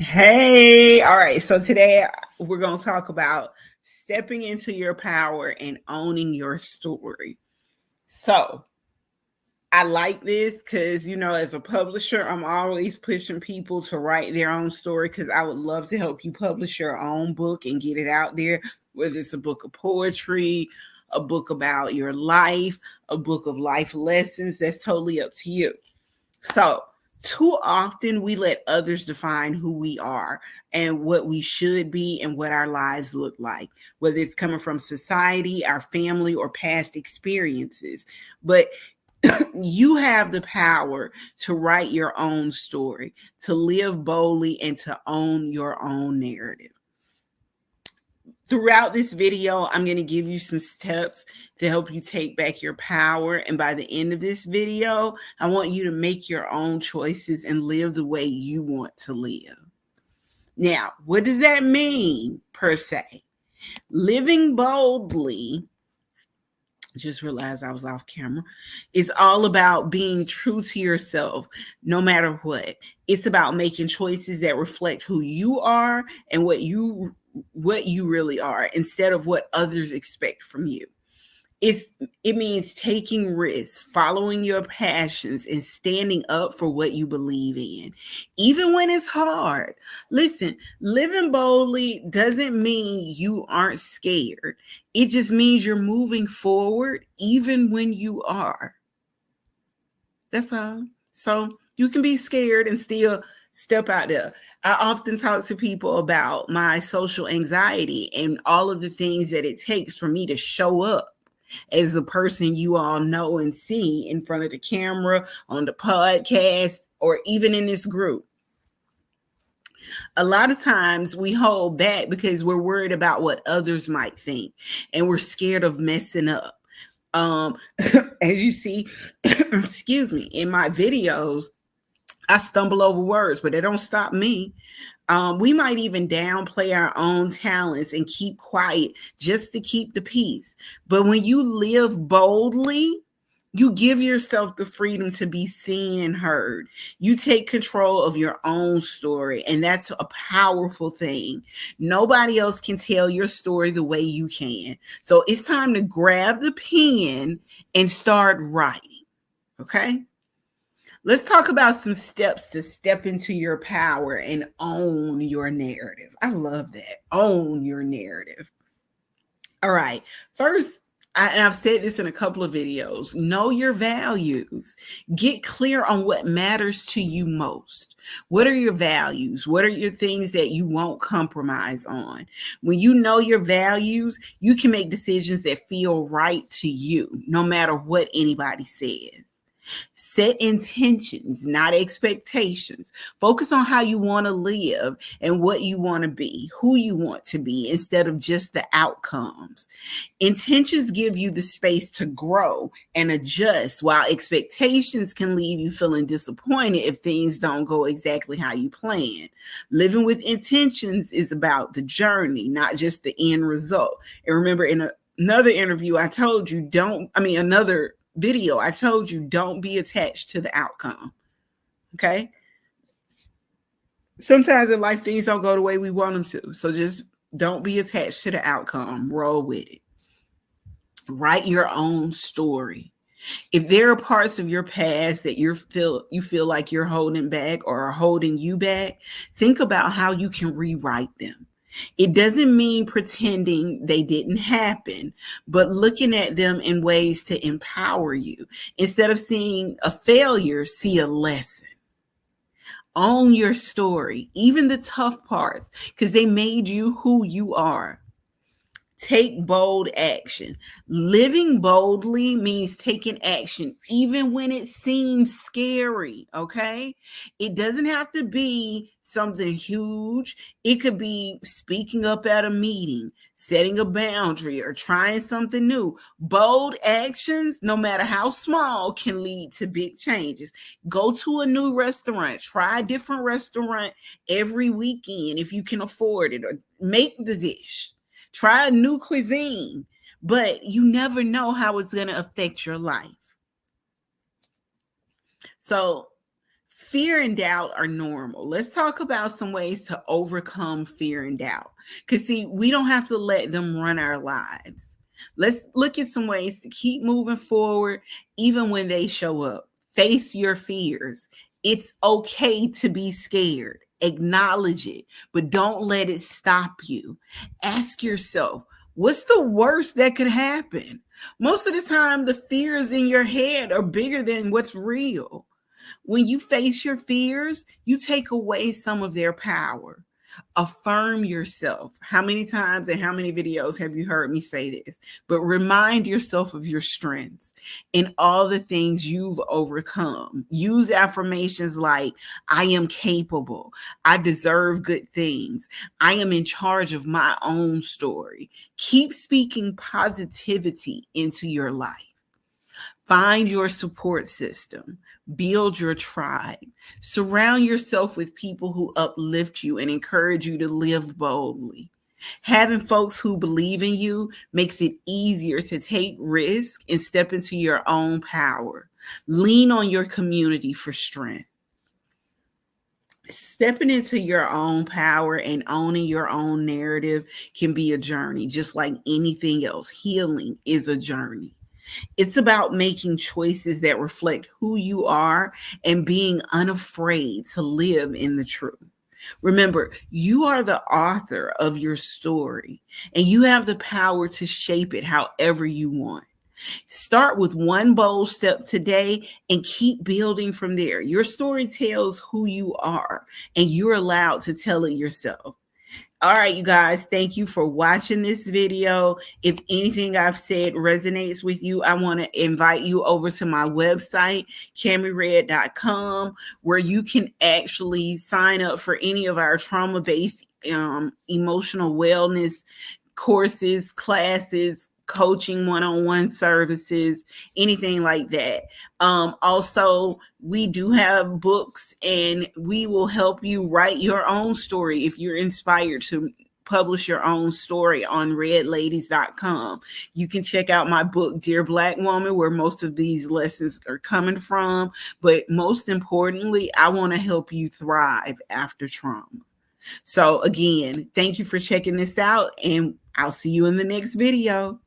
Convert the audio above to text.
Hey, all right. So today we're going to talk about stepping into your power and owning your story. So I like this because, as a publisher, I'm always pushing people to write their own story because I would love to help you publish your own book and get it out there, whether it's a book of poetry, a book about your life, a book of life lessons. That's totally up to you. So, too often we let others define who we are and what we should be and what our lives look like, whether it's coming from society, our family, or past experiences. But you have the power to write your own story, to live boldly, and to own your own narrative. Throughout this video, I'm going to give you some steps to help you take back your power. And by the end of this video, I want you to make your own choices and live the way you want to live. Now, what does that mean per se? Living boldly, just realized I was off camera, is all about being true to yourself no matter what. It's about making choices that reflect who you are and what you really are instead of what others expect from you. It means taking risks, following your passions, and standing up for what you believe in, even when it's hard. Listen, living boldly doesn't mean you aren't scared. It just means you're moving forward even when you are. That's all. So you can be scared and still step out there. I often talk to people about my social anxiety and all of the things that it takes for me to show up as the person you all know and see in front of the camera, on the podcast, or even in this group. A lot of times we hold back because we're worried about what others might think and we're scared of messing up. As you see, excuse me, in my videos, I stumble over words, but they don't stop me. We might even downplay our own talents and keep quiet just to keep the peace. But when you live boldly, you give yourself the freedom to be seen and heard. You take control of your own story, and that's a powerful thing. Nobody else can tell your story the way you can. So it's time to grab the pen and start writing, okay? Let's talk about some steps to step into your power and own your narrative. I love that. Own your narrative. All right. First, and I've said this in a couple of videos, know your values. Get clear on what matters to you most. What are your values? What are your things that you won't compromise on? When you know your values, you can make decisions that feel right to you, no matter what anybody says. Set intentions, not expectations. Focus on how you want to live and what you want to be, who you want to be, instead of just the outcomes. Intentions give you the space to grow and adjust, while expectations can leave you feeling disappointed if things don't go exactly how you planned. Living with intentions is about the journey, not just the end result. And remember, in another interview, I told you another video, I told you don't be attached to the outcome. Okay? Sometimes in life, things don't go the way we want them to. So just don't be attached to the outcome. Roll with it. Write your own story. If there are parts of your past that you feel like you're holding back or are holding you back, think about how you can rewrite them. It doesn't mean pretending they didn't happen, but looking at them in ways to empower you. Instead of seeing a failure, see a lesson. Own your story, even the tough parts, because they made you who you are. Take bold action. Living boldly means taking action even when it seems scary, okay? It doesn't have to be something huge. It could be speaking up at a meeting, setting a boundary, or trying something new. Bold actions, no matter how small, can lead to big changes. Go to a new restaurant. Try a different restaurant every weekend if you can afford it, or make the dish. Try a new cuisine, but you never know how it's going to affect your life. So fear and doubt are normal. Let's talk about some ways to overcome fear and doubt. Because, see, we don't have to let them run our lives. Let's look at some ways to keep moving forward, even when they show up. Face your fears. It's okay to be scared. Acknowledge it, but don't let it stop you. Ask yourself, what's the worst that could happen? Most of the time, the fears in your head are bigger than what's real. When you face your fears, you take away some of their power. Affirm yourself. How many times and how many videos have you heard me say this? But remind yourself of your strengths and all the things you've overcome. Use affirmations like, I am capable. I deserve good things. I am in charge of my own story. Keep speaking positivity into your life. Find your support system. Build your tribe. Surround yourself with people who uplift you and encourage you to live boldly. Having folks who believe in you makes it easier to take risks and step into your own power. Lean on your community for strength. Stepping into your own power and owning your own narrative can be a journey, just like anything else. Healing is a journey. It's about making choices that reflect who you are and being unafraid to live in the truth. Remember, you are the author of your story, and you have the power to shape it however you want. Start with one bold step today and keep building from there. Your story tells who you are, and you're allowed to tell it yourself. All right, you guys, thank you for watching this video. If anything I've said resonates with you, I want to invite you over to my website, CamiRed.com, where you can actually sign up for any of our trauma-based emotional wellness courses, classes, coaching, one-on-one services, anything like that. Also, we do have books, and we will help you write your own story if you're inspired to publish your own story on redladies.com. You can check out my book, Dear Black Woman, where most of these lessons are coming from. But most importantly, I want to help you thrive after trauma. So again, thank you for checking this out, and I'll see you in the next video.